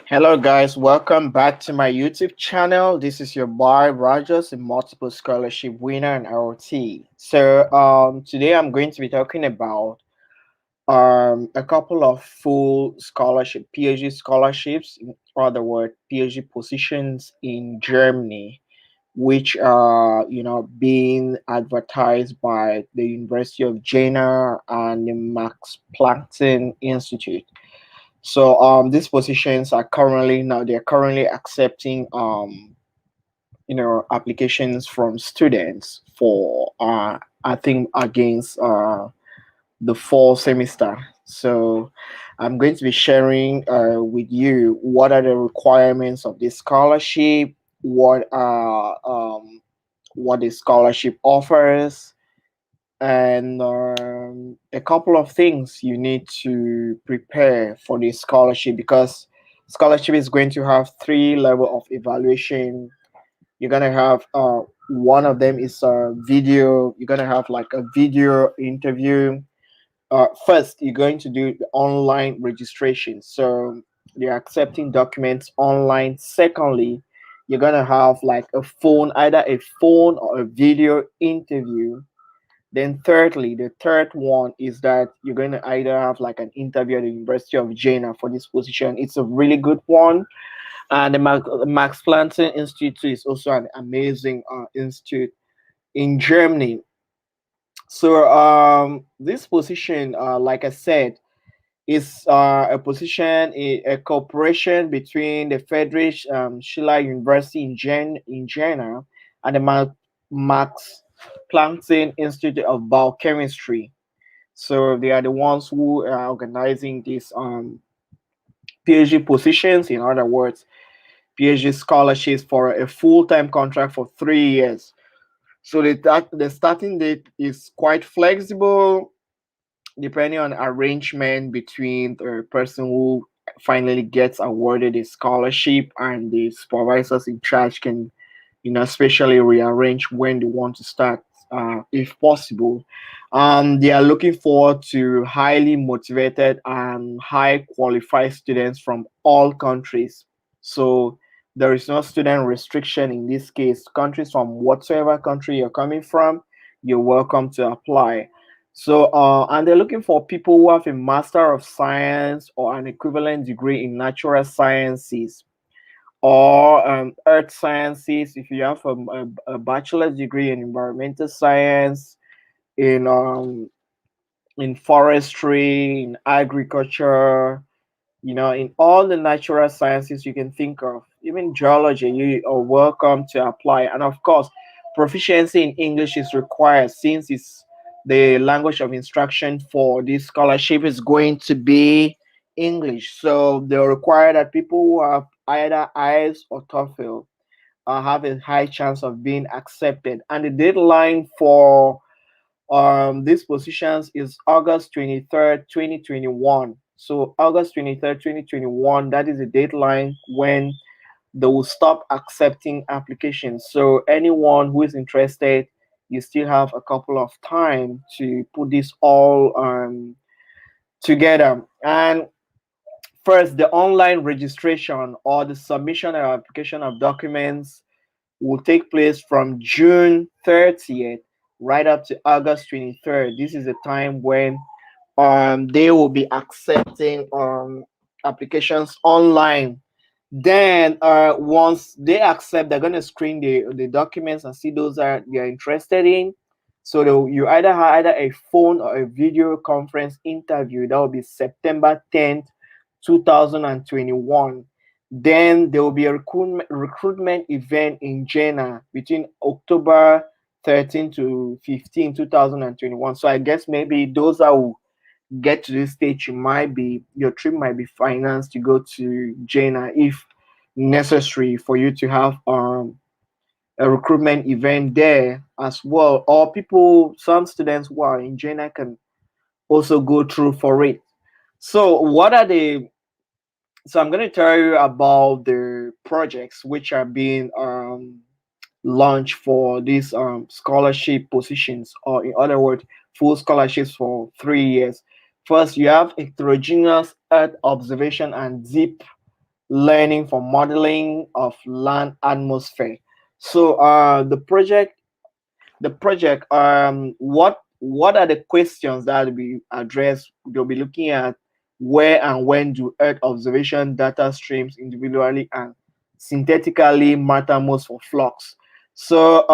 Hello, guys. Welcome back to my YouTube channel. This is your boy Rogers, a multiple scholarship winner in ROT. Today I'm going to be talking about a couple of full scholarship, PhD scholarships, in other words, PhD positions in Germany, which are being advertised by the University of Jena and the Max Planck Institute. These positions are they're currently accepting applications from students for I think against the fall semester. So I'm going to be sharing with you what are the requirements of this scholarship, what the scholarship offers, and a couple of things you need to prepare for the scholarship, because scholarship is going to have three level of evaluation. You're gonna have one of them is a video. You're gonna have like a video interview. First, you're going to do the online registration, so they're accepting documents online. Secondly, you're gonna have like either a phone or a video interview. Then thirdly, the third one is that you're going to either have like an interview at the University of Jena for this position. It's a really good one. And the Max Planck Institute is also an amazing institute in Germany. This position, like I said, is a position, a cooperation between the Friedrich Schiller University in Jena and the Max Planck Institute of Biochemistry. So they are the ones who are organizing these PhD positions. In other words, PhD scholarships for a full-time contract for 3 years. So the starting date is quite flexible, depending on arrangement between the person who finally gets awarded a scholarship, and the supervisors in charge can, especially rearrange when they want to start, if possible. They are looking forward to highly motivated and high qualified students from all countries. So there is no student restriction in this case. Countries from whatsoever country you're coming from, you're welcome to apply. And they're looking for people who have a Master of Science or an equivalent degree in natural sciences or earth sciences. If you have a bachelor's degree in environmental science, in forestry, in agriculture, in all the natural sciences you can think of, even geology, you are welcome to apply. And of course, proficiency in English is required, since it's the language of instruction for this scholarship is going to be English. So they require that people who have either IELTS or TOEFL have a high chance of being accepted. And the deadline for these positions is August 23rd, 2021. So August 23rd, 2021, that is the deadline when they will stop accepting applications. So anyone who is interested, you still have a couple of time to put this all together. And first, the online registration or the submission or application of documents will take place from June 30th right up to August 23rd. This is the time when they will be accepting applications online. Then once they accept, they're going to screen the documents and see those that you're interested in. So you either have either a phone or a video conference interview. That will be September 10th, 2021. Then there will be a recruitment event in Jena between October 13 to 15, 2021. So I guess maybe those that will get to this stage, your trip might be financed to go to Jena if necessary for you to have a recruitment event there as well. Or some students who are in Jena can also go through for it. So what are the so I'm going to tell you about the projects which are being launched for these scholarship positions, or in other words, full scholarships for 3 years. First, you have heterogeneous Earth observation and deep learning for modeling of land atmosphere. So the project what are the questions that will be addressed? They'll be looking at where and when do earth observation data streams individually and synthetically matter most for flux. So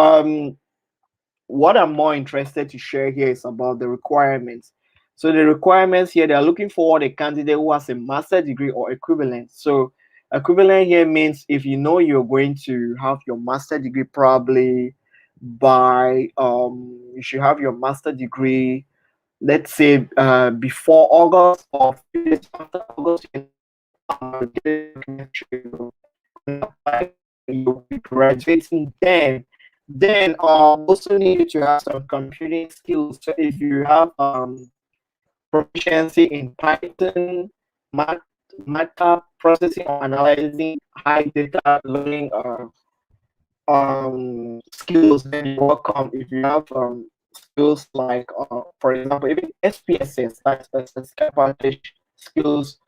what I'm more interested to share here is about the requirements. So the requirements here, they're looking for a candidate who has a master degree or equivalent. So equivalent here means if you know you're going to have your master degree probably by you should have your master degree, let's say before August or a few days after August, you get the documents and apply, you'll be graduating then also need to have some computing skills. So if you have proficiency in Python, math, math processing or analyzing high data learning skills, then you're welcome. If you have skills like for example even SPSS, that's statistical package skills,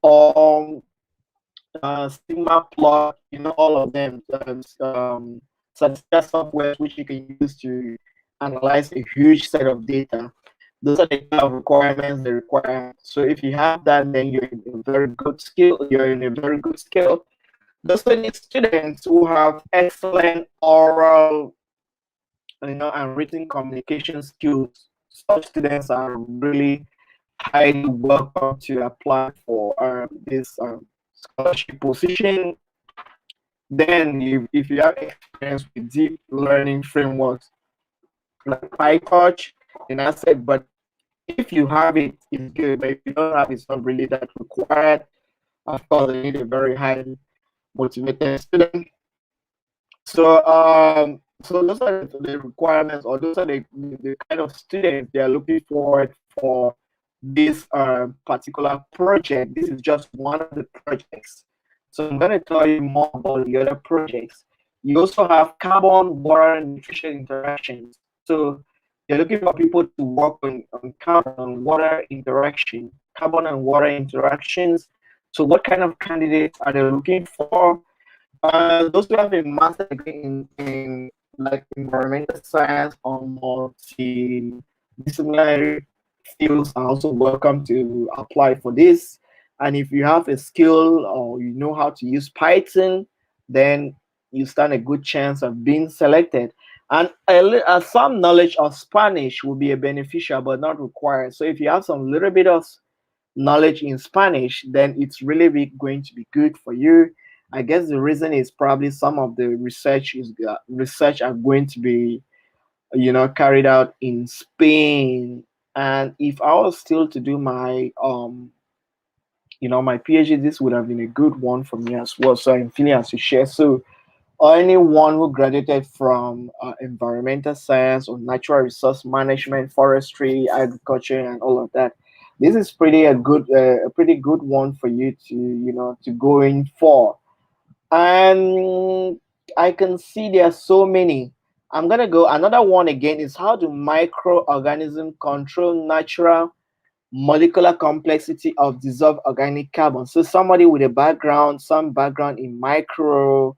or Sigma plot, all of them, statistical software which you can use to analyze a huge set of data. Those are the kind of requirements they require. So if you have that, then you're in a very good skill. You're in a very good skill. They also need students who have excellent oral, and written communication skills. Such students are really highly welcome to apply for this scholarship position. Then, if you have experience with deep learning frameworks like PyTorch, then I said, but if you have it, it's good. But if you don't have it, it's not really that required. Of course, they need a very highly motivated student. So those are the requirements, or those are the kind of students they are looking for this particular project. This is just one of the projects. So I'm going to tell you more about the other projects. You also have carbon, water, nutrition interactions. So they're looking for people to work on carbon, water interaction, carbon and water interactions. So what kind of candidates are they looking for? Those who have a master degree in like environmental science or multidisciplinary fields are also welcome to apply for this. And if you have a skill or you know how to use Python, then you stand a good chance of being selected. And some knowledge of Spanish will be a beneficial but not required. So if you have some little bit of knowledge in Spanish, then it's really going to be good for you. I guess the reason is probably some of the research are going to be, carried out in Spain. And if I was still to do my my PhD, this would have been a good one for me as well. So I'm feeling as to share. So anyone who graduated from environmental science or natural resource management, forestry, agriculture, and all of that, this is a pretty good one for you to to go in for. And I can see there are so many. I'm gonna go another one again is how do microorganisms control natural molecular complexity of dissolved organic carbon. So somebody with some background in micro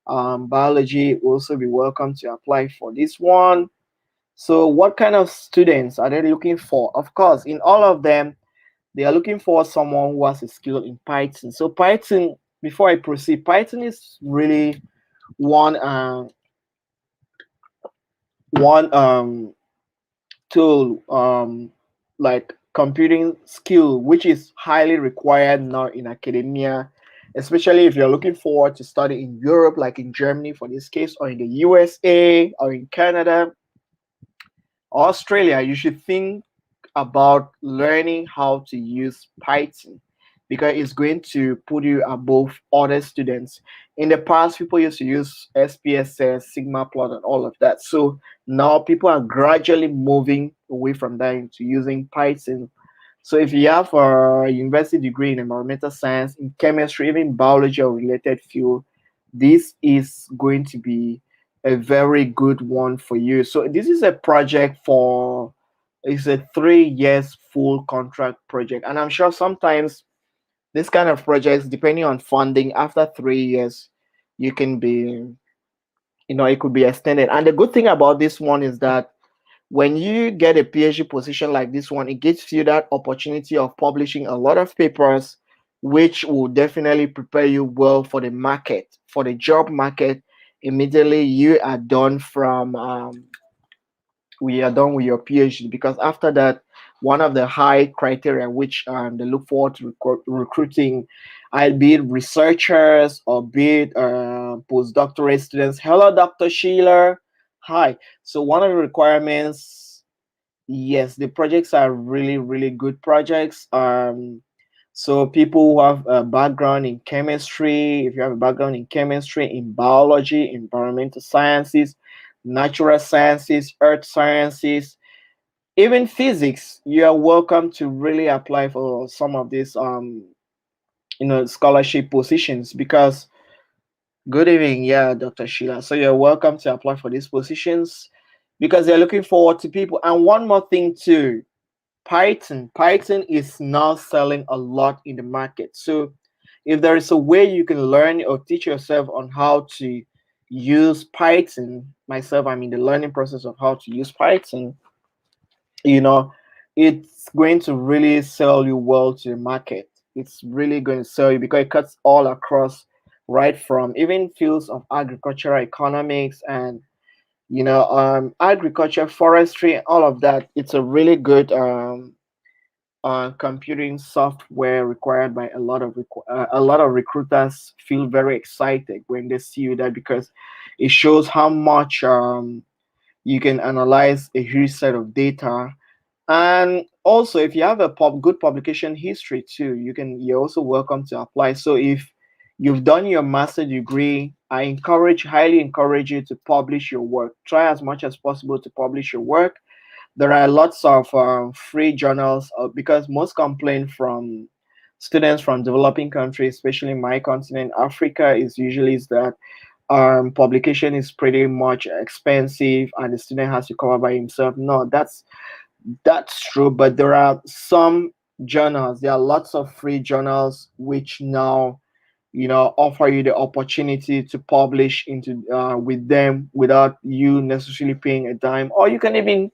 biology will also be welcome to apply for this one. So what kind of students are they looking for? Of course, in all of them, they are looking for someone who has a skill in Python. So Python, before I proceed, Python is really one tool, like computing skill, which is highly required now in academia, especially if you're looking forward to study in Europe, like in Germany for this case, or in the USA, or in Canada, Australia. You should think about learning how to use Python because it's going to put you above other students. In the past, people used to use SPSS, Sigma plot, and all of that. So now people are gradually moving away from that into using Python. So if you have a university degree in environmental science, in chemistry, even biology or related field, this is going to be a very good one for you. So this is a project it's a 3 years full contract project. And I'm sure sometimes This kind of projects, depending on funding, after 3 years, you can be, it could be extended. And the good thing about this one is that when you get a PhD position like this one, it gives you that opportunity of publishing a lot of papers, which will definitely prepare you well for the market, for the job market. Immediately you are done from we are done with your PhD, because after that, one of the high criteria which they look forward to recruiting, be it researchers or be it postdoctorate students. Hello, Dr. Sheila. Hi. So one of the requirements, yes, the projects are really, really good projects. So people who have a background in chemistry, if you have a background in chemistry, in biology, environmental sciences, natural sciences, earth sciences, even physics, you are welcome to really apply for some of these scholarship positions. Because good evening, yeah, Dr. Sheila. So you're welcome to apply for these positions because they're looking forward to people. And one more thing too, Python is now selling a lot in the market. So if there is a way you can learn or teach yourself on how to use Python, myself, I'm in the learning process of how to use Python, you know, it's going to really sell you well to the market. It's really going to sell you because it cuts all across, right from even fields of agricultural economics and agriculture, forestry, all of that. It's a really good computing software required by a lot of recruiters. Feel very excited when they see you that, because it shows how much you can analyze a huge set of data. And also, if you have a good publication history too, you're also welcome to apply. So if you've done your master degree, highly encourage you to publish your work. Try as much as possible to publish your work. There are lots of free journals, because most complaint from students from developing countries, especially my continent, Africa, is that publication is pretty much expensive and the student has to cover by himself. No, that's true, but there are some journals. There are lots of free journals which now, offer you the opportunity to publish into with them without you necessarily paying a dime. Or you can even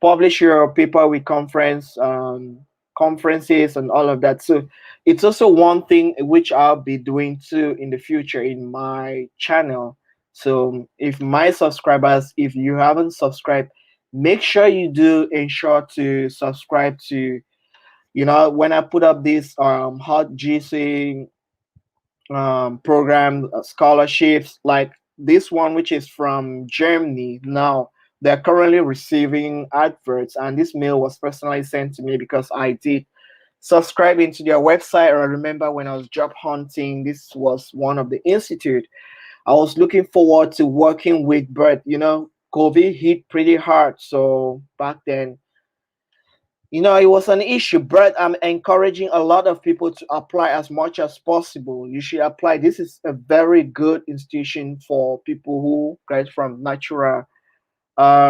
publish your paper with conferences and all of that. So it's also one thing which I'll be doing too in the future in my channel. So if you haven't subscribed, make sure you do ensure to subscribe to, when I put up this hot GC program scholarships like this one, which is from Germany. Now they're currently receiving adverts, and this mail was personally sent to me because I did subscribe into their website. Or I remember when I was job hunting, this was one of the institute I was looking forward to working with, but COVID hit pretty hard. So back then, it was an issue, but I'm encouraging a lot of people to apply as much as possible. You should apply. This is a very good institution for people who graduate from natural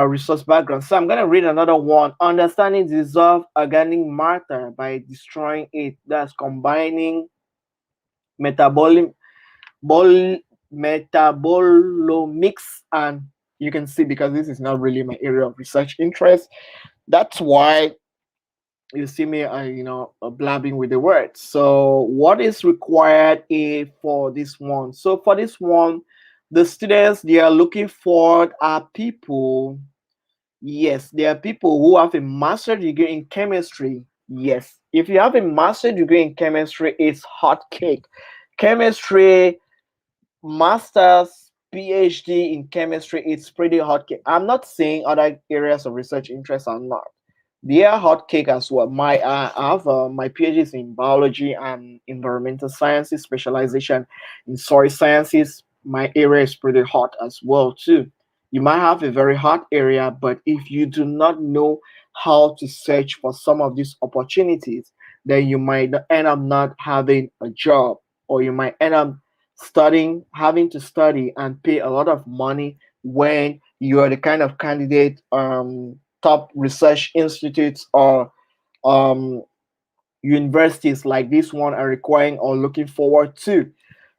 resource background. So I'm going to read another one. Understanding dissolved organic matter by destroying it. That's combining metabolic bol- metabolomics, and you can see, because this is not really my area of research interest, that's why you see me blabbing with the words. So what is required for this one? So for this one, the students they are looking for are people. Yes, there are people who have a master degree in chemistry. Yes, if you have a master degree in chemistry, it's hot cake. Chemistry, master's, PhD in chemistry, it's pretty hot cake. I'm not saying other areas of research interest are not. They are hot cake as well. I have my PhD is in biology and environmental sciences, specialization in soil sciences. My area is pretty hot as well too. You might have a very hot area, but if you do not know how to search for some of these opportunities, then you might end up not having a job, or you might end up having to study and pay a lot of money when you are the kind of candidate top research institutes or um universities like this one are requiring or looking forward to.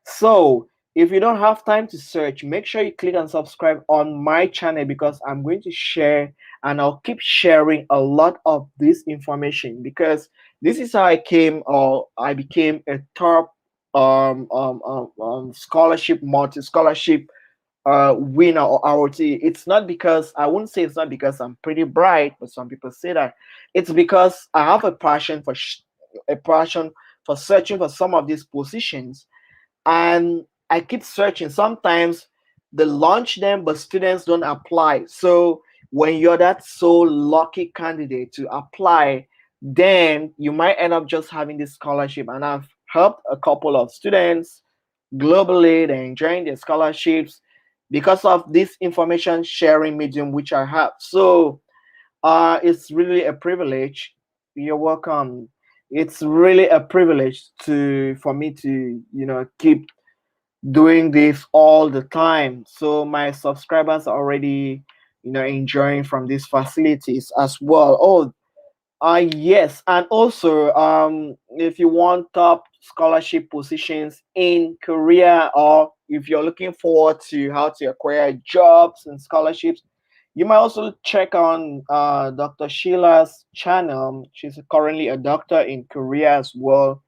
So if you don't have time to search, make sure you click and subscribe on my channel, because I'm going to share and I'll keep sharing a lot of this information, because this is how I came or I became a top scholarship, multi scholarship winner or ROT. It's not because, I wouldn't say it's not because I'm pretty bright, but some people say that. It's because I have a passion for a passion for searching for some of these positions, and I keep searching. Sometimes they launch them, but students don't apply. So when you're that so lucky candidate to apply, then you might end up just having this scholarship. And I've helped a couple of students globally. They're enjoying their scholarships because of this information sharing medium which I have. So it's really a privilege. You're welcome. It's really a privilege to for me to keep doing this all the time. So my subscribers are already enjoying from these facilities as well. Oh, yes, and also if you want top scholarship positions in Korea, or if you're looking forward to how to acquire jobs and scholarships, you might also check on Dr. Sheila's channel. She's currently a doctor in Korea as well,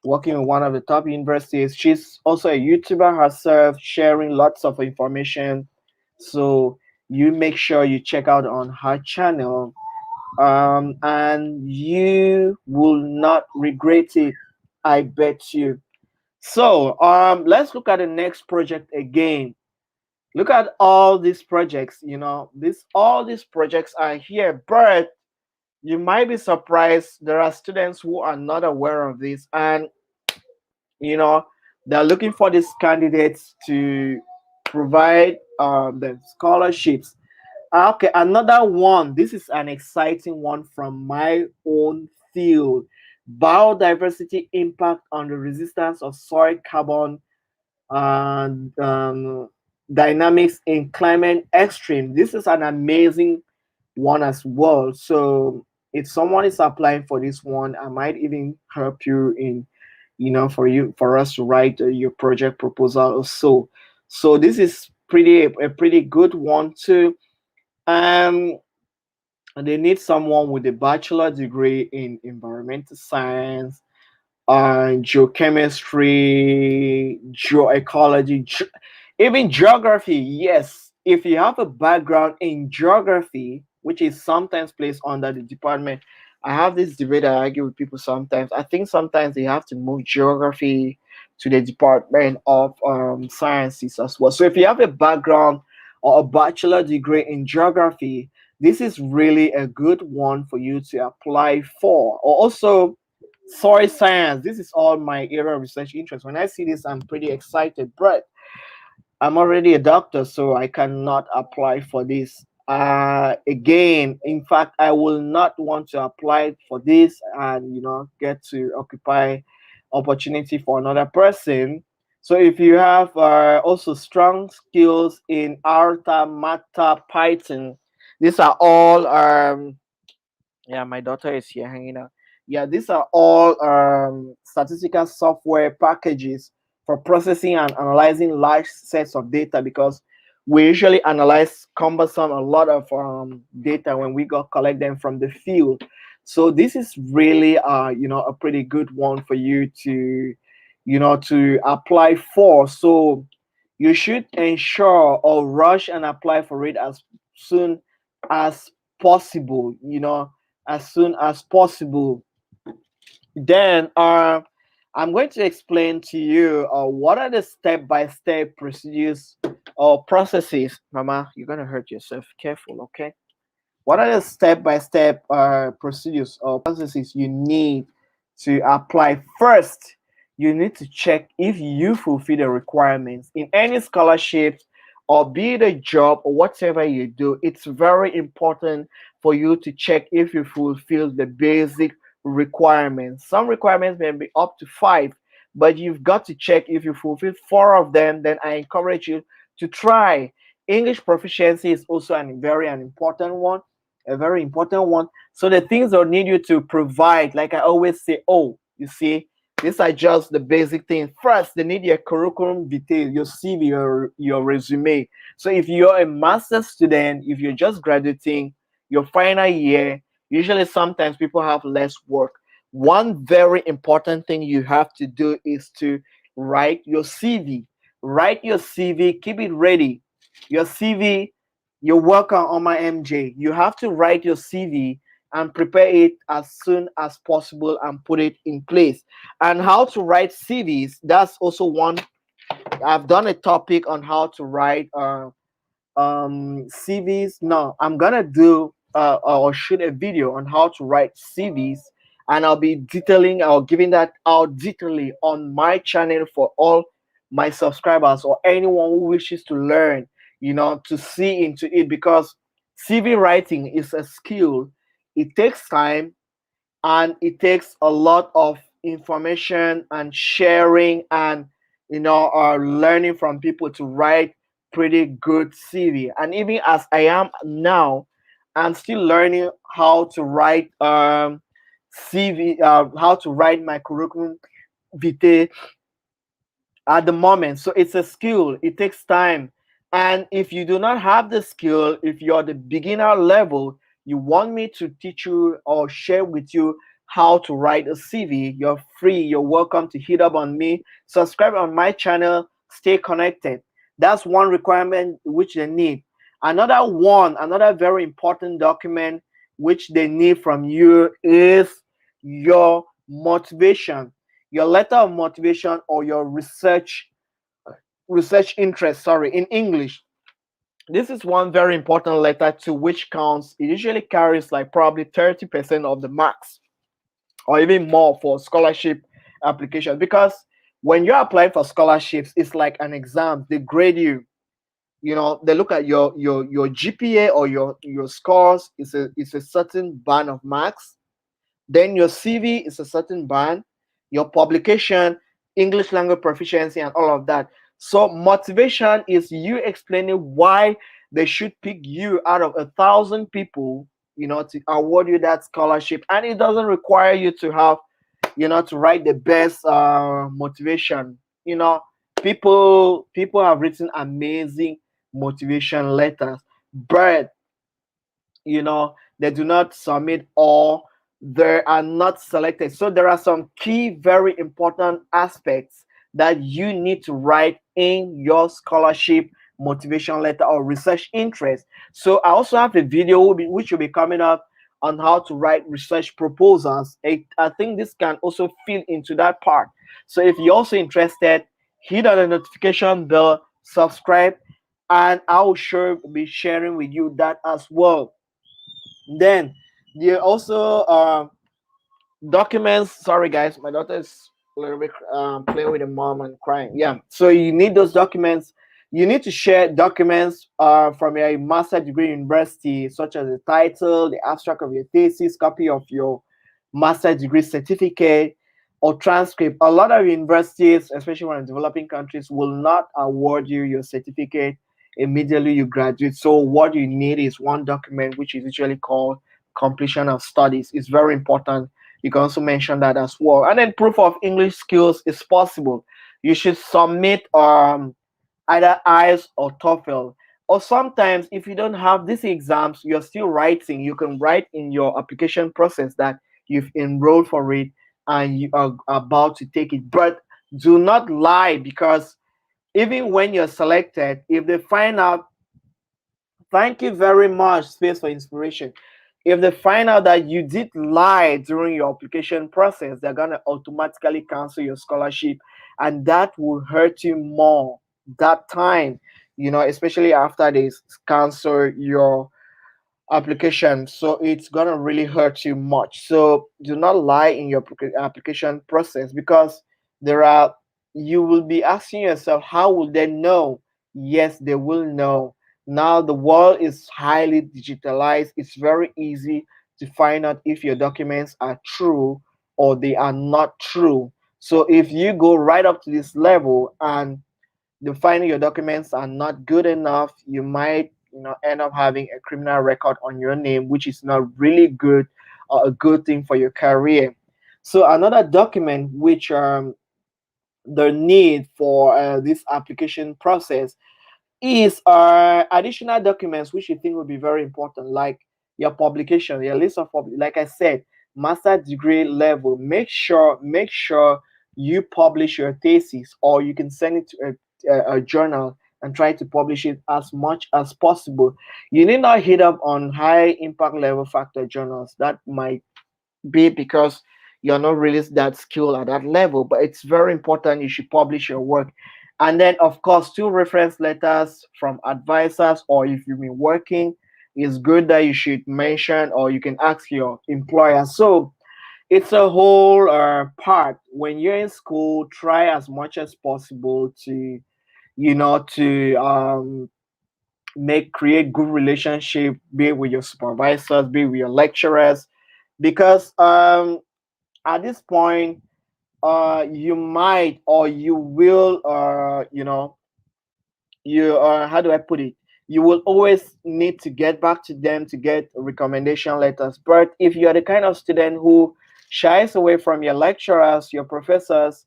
working in one of the top universities. She's also a YouTuber herself, sharing lots of information. So you make sure you check out on her channel, and you will not regret it. I bet you. So let's look at the next project again. Look at all these projects. This all these projects are here, but you might be surprised there are students who are not aware of this, and you know they're looking for these candidates to provide the scholarships. Okay, another one. This is an exciting one from my own field. Biodiversity impact on the resistance of soil carbon and dynamics in climate extreme. This is an amazing one as well. So if someone is applying for this one, I might even help you in, for us to write your project proposal or so. So this is a pretty good one too. Um, and they need someone with a bachelor degree in environmental science, geochemistry, geoecology, even geography. Yes, if you have a background in geography, which is sometimes placed under the department. I have this debate I argue with people sometimes. I think sometimes they have to move geography to the department of sciences as well. So if you have a background or a bachelor degree in geography, this is really a good one for you to apply for. Or also soil science. This is all my area of research interest. When I see this, I'm pretty excited. But I'm already a doctor, so I cannot apply for this. Again, in fact, I will not want to apply for this and get to occupy opportunity for another person. So if you have also strong skills in Arta, Mata, Python, these are all yeah, my daughter is here hanging out. Yeah, these are all statistical software packages for processing and analyzing large sets of data, because we usually analyze cumbersome a lot of data when we go collect them from the field. So this is really a pretty good one for you to to apply for. So you should ensure or rush and apply for it as soon as possible, as soon as possible. Then I'm going to explain to you what are the step-by-step procedures or processes. Mama, you're going to hurt yourself. Careful, okay? What are the step-by-step procedures or processes you need to apply? First, you need to check if you fulfill the requirements in any scholarships, or be it a job or whatever you do. It's very important for you to check if you fulfill the basic requirements. Some requirements may be up to 5, but you've got to check if you fulfill 4 of them. Then I encourage you to try. English proficiency is also an important one, a very important one. So the things they'll need you to provide, like I always say, oh, you see, these are just the basic things. First, they need your curriculum vitae, your CV, your resume. So if you're a master's student, if you're just graduating your final year, usually sometimes people have less work. One very important thing you have to do is to write your CV. Write your CV, keep it ready. Your CV, you're welcome on my MJ. You have to write your CV and prepare it as soon as possible and put it in place. And how to write CVs, that's also one. I've done a topic on how to write CVs. No, I'm gonna do or shoot a video on how to write CVs, and I'll be detailing or giving that out detailing on my channel for all my subscribers or anyone who wishes to learn, to see into it, because CV writing is a skill. It takes time, and it takes a lot of information and sharing, and learning from people to write pretty good CV. And even as I am now, I'm still learning how to write CV, how to write my curriculum vitae at the moment. So it's a skill, it takes time. And if you do not have the skill, if you're the beginner level, you want me to teach you or share with you how to write a CV, you're free, you're welcome to hit up on me, subscribe on my channel, stay connected. That's one requirement which they need. Another very important document which they need from you is your motivation, your letter of motivation, or your research interest, sorry, in English. This is one very important letter to which counts. It usually carries like probably 30% of the marks or even more for scholarship application, because when you apply for scholarships, it's like an exam. They grade you. They look at your GPA or your scores. It's a certain band of marks. Then your CV is a certain band, your publication, English language proficiency, and all of that. So motivation is you explaining why they should pick you out of 1,000 people, to award you that scholarship. And it doesn't require you to have, to write the best motivation. People have written amazing motivation letters, but they do not submit, or they are not selected. So there are some key very important aspects that you need to write in your scholarship motivation letter or research interest. So I also have a video which will be coming up on how to write research proposals. I think this can also fit into that part. So if you're also interested, hit on the notification bell, subscribe, and I will sure be sharing with you that as well. Then there also documents. Sorry guys, my daughter is a little bit playing with the mom and crying. Yeah, so you need those documents. You need to share documents from your master degree university, such as the title, the abstract of your thesis, copy of your master degree certificate, or transcript. A lot of universities, especially when in developing countries, will not award you your certificate immediately you graduate. So what you need is one document which is usually called completion of studies. It's very important. You can also mention that as well. And then proof of English skills is possible. You should submit either IELTS or TOEFL. Or sometimes if you don't have these exams, you're still writing. You can write in your application process that you've enrolled for it and you are about to take it. But do not lie, because even when you're selected, if they find out, thank you very much, Space for Inspiration. If they find out that you did lie during your application process, they're gonna automatically cancel your scholarship, and that will hurt you more that time, especially after they cancel your application. So it's gonna really hurt you much. So do not lie in your application process, because there are you will be asking yourself, how will they know? Yes, they will know. Now the world is highly digitalized. It's very easy to find out if your documents are true or they are not true. So if you go right up to this level and the finding your documents are not good enough, you might end up having a criminal record on your name, which is not really good or a good thing for your career. So another document which the need for this application process is additional documents which you think will be very important, like your publication, your list of like I said, master degree level. Make sure you publish your thesis, or you can send it to a journal and try to publish it as much as possible. You need not hit up on high impact level factor journals. That might be because you're not really that skilled at that level, but it's very important you should publish your work. And then, of course, two reference letters from advisors, or if you've been working, it's good that you should mention, or you can ask your employer. So it's a whole part. When you're in school, try as much as possible to, make create good relationship, be it with your supervisors, be it with your lecturers, because at this point, you might, or you will, you how do I put it, you will always need to get back to them to get recommendation letters. But if you're the kind of student who shies away from your lecturers, your professors,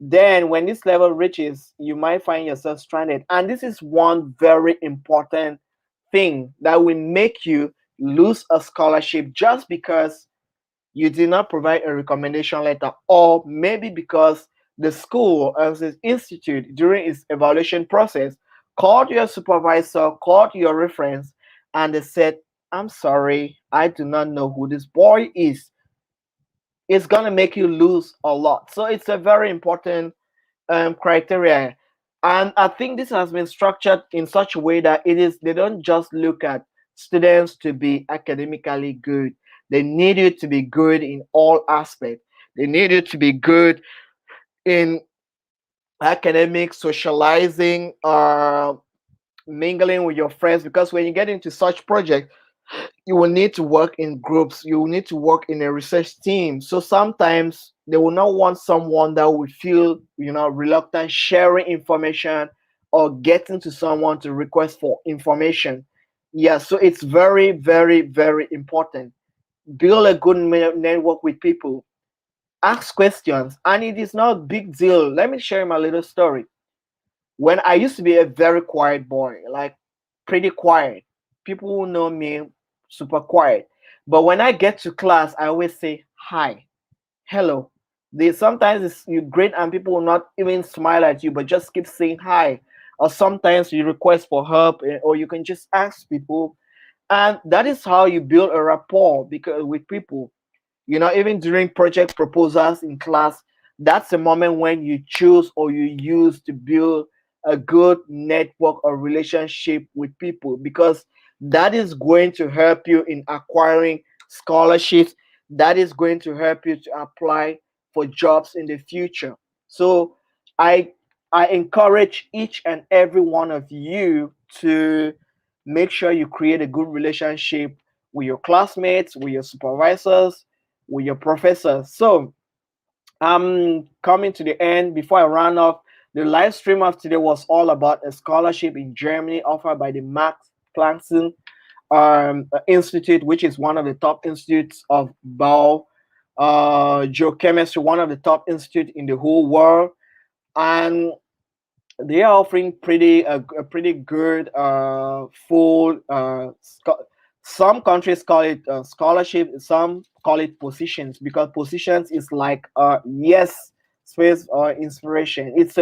then when this level reaches, you might find yourself stranded. And this is one very important thing that will make you lose a scholarship, just because you did not provide a recommendation letter, or maybe because the school as an institute during its evaluation process called your supervisor, called your reference, and they said, I'm sorry, I do not know who this boy is. It's gonna make you lose a lot. So it's a very important criteria. And I think this has been structured in such a way that they don't just look at students to be academically good. They need you to be good in all aspects. They need you to be good in academic, socializing, mingling with your friends, because when you get into such projects, you will need to work in groups, you will need to work in a research team. So sometimes they will not want someone that will feel reluctant sharing information, or getting to someone to request for information. Yeah, so it's very, very, very important. Build a good network with people, ask questions, and it is not a big deal. Let me share my little story. When I used to be a very quiet boy, like pretty quiet, people who know me, super quiet. But when I get to class, I always say hi, hello. They sometimes you greet and people will not even smile at you, but just keep saying hi. Or sometimes you request for help, or you can just ask people, and that is how you build a rapport because with people. Even during project proposals in class, that's the moment when you choose, or you use to build a good network or relationship with people, because that is going to help you in acquiring scholarships. That is going to help you to apply for jobs in the future. So I I encourage each and every one of you to make sure you create a good relationship with your classmates, with your supervisors, with your professors. So I'm coming to the end. Before I run off, the live stream of today was all about a scholarship in Germany offered by the Max Planck Institute, which is one of the top institutes of geochemistry, one of the top institutes in the whole world. And they are offering a pretty good full some countries call it scholarship, some call it positions, because positions is like yes, space or inspiration. It's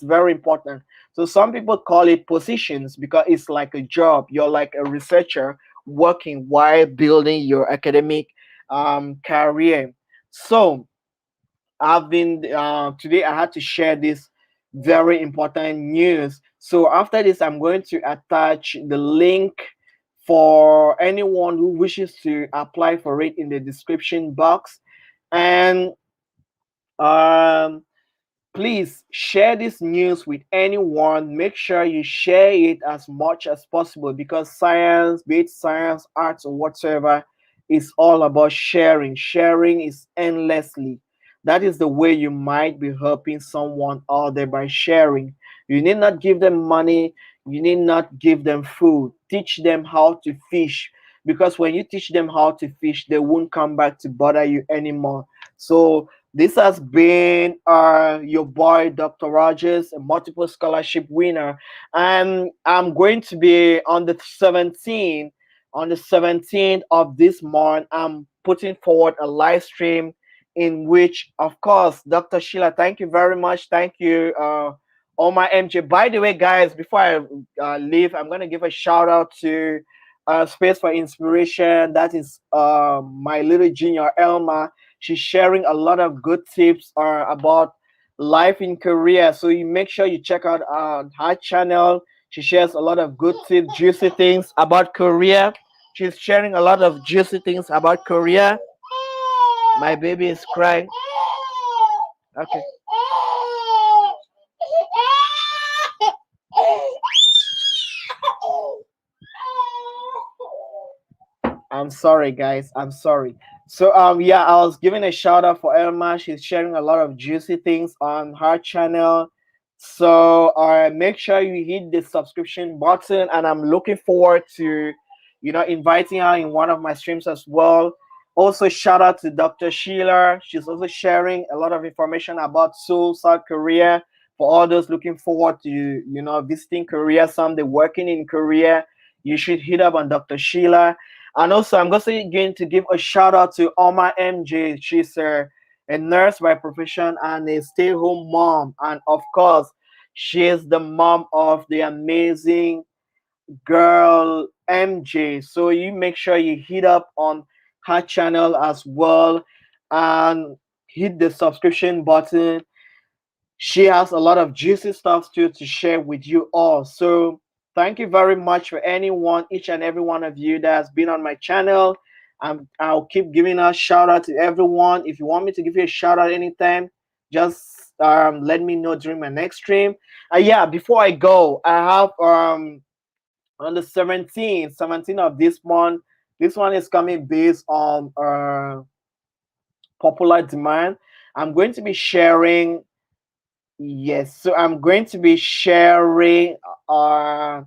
very important. So some people call it positions because it's like a job. You're like a researcher working while building your academic career. So I've been today I had to share this very important news. So after this, I'm going to attach the link for anyone who wishes to apply for it in the description box. And um, please share this news with anyone. Make sure you share it as much as possible, because science, be it science, arts, or whatsoever, is all about sharing. Sharing is endlessly. That is the way you might be helping someone out there, by sharing. You need not give them money. You need not give them food. Teach them how to fish, because when you teach them how to fish, they won't come back to bother you anymore. So this has been your boy Dr. Rogers, a multiple scholarship winner, and I'm going to be on the 17th. On the 17th of this month, I'm putting forward a live stream in which, of course, Dr. Sheila, thank you very much. Thank you. My MJ. By the way, guys, before I leave, I'm gonna give a shout out to Space for Inspiration. That is my little junior Elma. She's sharing a lot of good tips about life in Korea. So you make sure you check out her channel. She shares a lot of good tips, juicy things about Korea. She's sharing a lot of juicy things about Korea. My baby is crying. Okay. I'm sorry, guys. I'm sorry. So yeah, I was giving a shout out for Elma. She's sharing a lot of juicy things on her channel. So make sure you hit the subscription button, and I'm looking forward to, inviting her in one of my streams as well. Also, shout out to Dr. Sheila. She's also sharing a lot of information about Seoul, South Korea. For all those looking forward to, visiting Korea, someday working in Korea, you should hit up on Dr. Sheila. And also, I'm also going to give a shout out to Oma MJ. She's a nurse by profession and a stay-home mom. And of course, she is the mom of the amazing girl MJ. So you make sure you hit up on her channel as well and hit the subscription button. She has a lot of juicy stuff too to share with you all. So thank you very much for anyone, each and every one of you that has been on my channel. I'll keep giving a shout out to everyone. If you want me to give you a shout out anytime, just let me know during my next stream. Yeah, before I go, I have on the 17th of this month. This one is coming based on popular demand. I'm going to be sharing. Yes, so I'm going to be sharing. Yeah,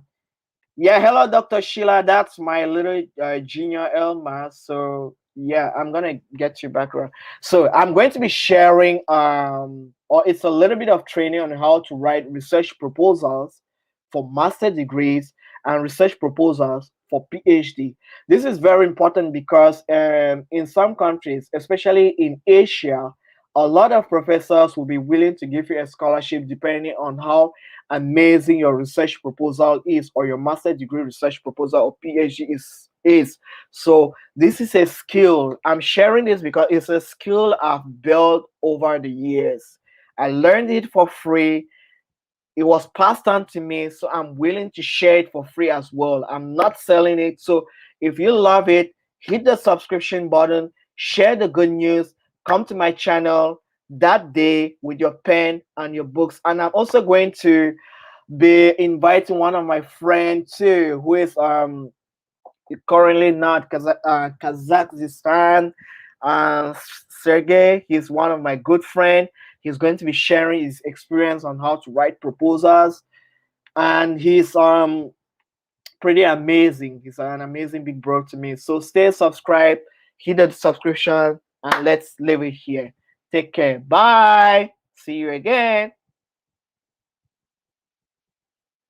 hello, Dr. Sheila. That's my little junior Elma. So yeah, I'm gonna get you back around. So I'm going to be sharing. Or it's a little bit of training on how to write research proposals for master degrees and research proposals for PhD. This is very important because in some countries, especially in Asia, a lot of professors will be willing to give you a scholarship depending on how amazing your research proposal is, or your master degree research proposal or PhD is. So this is a skill. I'm sharing this because it's a skill I've built over the years. I learned it for free. It was passed on to me, so I'm willing to share it for free as well. I'm not selling it. So if you love it, hit the subscription button, share the good news, come to my channel that day with your pen and your books. And I'm also going to be inviting one of my friends too, who is currently not Kazakhstan. Sergey, he's one of my good friends. He's going to be sharing his experience on how to write proposals, and he's pretty amazing. He's an amazing big bro to me. So stay subscribed, hit the subscription, and let's leave it here. Take care. Bye. See you again.